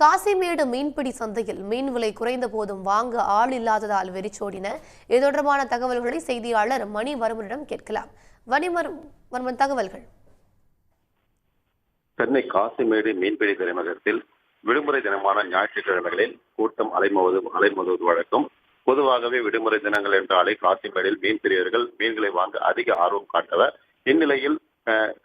காசிமேடு மீன்பிடி சந்தையில் மீன் விலை குறைந்த போதும் வாங்க ஆள் இல்லாததால் வெறிச்சோடின. இது தொடர்பான தகவல்களை செய்தியாளர் மணிவர்மனிடம் கேட்கலாம். மணிவர்மன், தகவல்கள். சென்னை காசிமேடு மீன்பிடி துறைமுகத்தில் விடுமுறை தினமான ஞாயிற்றுக்கிழமைகளில் கூட்டம் அலைமோதுவது வழக்கம். பொதுவாகவே விடுமுறை தினங்கள் என்றாலே காசிமேடில் மீன் பிரியர்கள் மீன்களை வாங்க அதிக ஆர்வம் காட்டுவர். இந்நிலையில்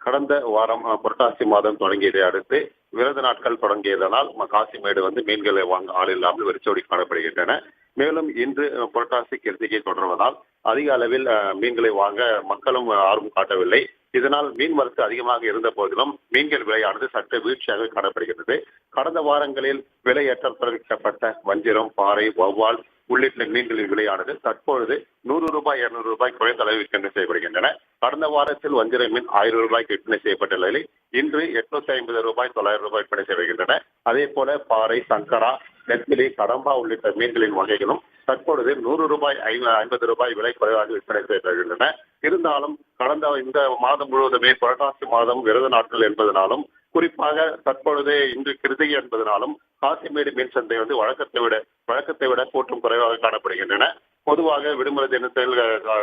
கடந்த வாரம் புரட்டாசி மாதம் தொடங்கியதை அடுத்து விரத நாட்கள் தொடங்கியதனால் காசிமேடு மீன்களை வாங்க ஆள் இல்லாமல் வெறிச்சோடி காணப்படுகின்றன. மேலும் இன்று புரட்டாசி கிருத்திகை தொடர்வதால் அதிக அளவில் மீன்களை வாங்க மக்களும் ஆர்வம் காட்டவில்லை. இதனால் மீன் வரத்து அதிகமாக இருந்த போதிலும் மீன்கள் விலையானது சற்று வீழ்ச்சியாக காணப்படுகிறது. கடந்த வாரங்களில் விலையேற்றம் தெரிவிக்கப்பட்ட வஞ்சிரம், பாறை, வௌவால் உள்ளிட்ட மீன்களின் விலையானது தற்பொழுது 100 ரூபாய் 200 ரூபாய் குறைந்த அளவில் விற்பனை செய்யப்படுகின்றன. கடந்த வாரத்தில் வஞ்சிர மீன் 1000 ரூபாய்க்கு விற்பனை செய்யப்பட்ட நிலையில் இன்று 850 ரூபாய் 900 ரூபாய் விற்பனை செய்யப்படுகின்றன. அதே போல பாறை, சங்கரா, நெத்திலி, கடம்பா உள்ளிட்ட மீன்களின் வகைகளும் தற்பொழுது 100 ரூபாய் 50 ரூபாய் விலை குறைவாக விற்பனை செய்யப்படுகின்றன. இருந்தாலும் கடந்த இந்த மாதம் முழுவதுமே புரட்டாசி மாதம் விரத நாட்கள் என்பதனாலும் குறிப்பாக தற்பொழுது இன்று கிருத்திகை என்பதனாலும் காசிமேடு மீன் சந்தை வழக்கத்தை விட கூட்டம் குறைவாக காணப்படுகின்றன. பொதுவாக விடுமுறை தினத்தில்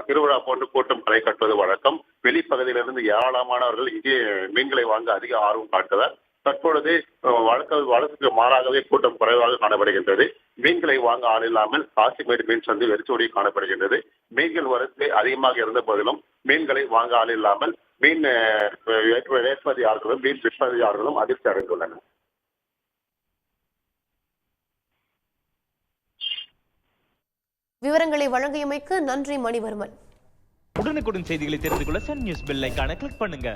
திருவிழா போன்று கூட்டம் களை கட்டுவது வழக்கம். வெளிப்பகுதியிலிருந்து ஏராளமானவர்கள் இங்கே மீன்களை வாங்க அதிக ஆர்வம் காட்டுவர். தற்பொழுது வழக்குக்கு மாறாகவே கூட்டம் குறைவாக காணப்படுகின்றது. மீன்களை வாங்க ஆள் இல்லாமல் காசிமேடு மீன் சந்தை வெறிச்சோடி காணப்படுகின்றது. மீன்கள் வரத்து அதிகமாக இருந்த போதிலும் மீன்களை வாங்க ஆள் இல்லாமல் மீன் ஏற்றுமதியாளர்களும் மீன் விற்பனையாளர்களும் அதிர்ச்சி அடைந்துள்ளனர். விவரங்களை வழங்கியமைக்கு நன்றி மணிவர்மன். உடனுக்குடன் செய்திகளை தெரிந்து கொள்ள சன் நியூஸ் பெல் ஐகானை கிளிக் பண்ணுங்க.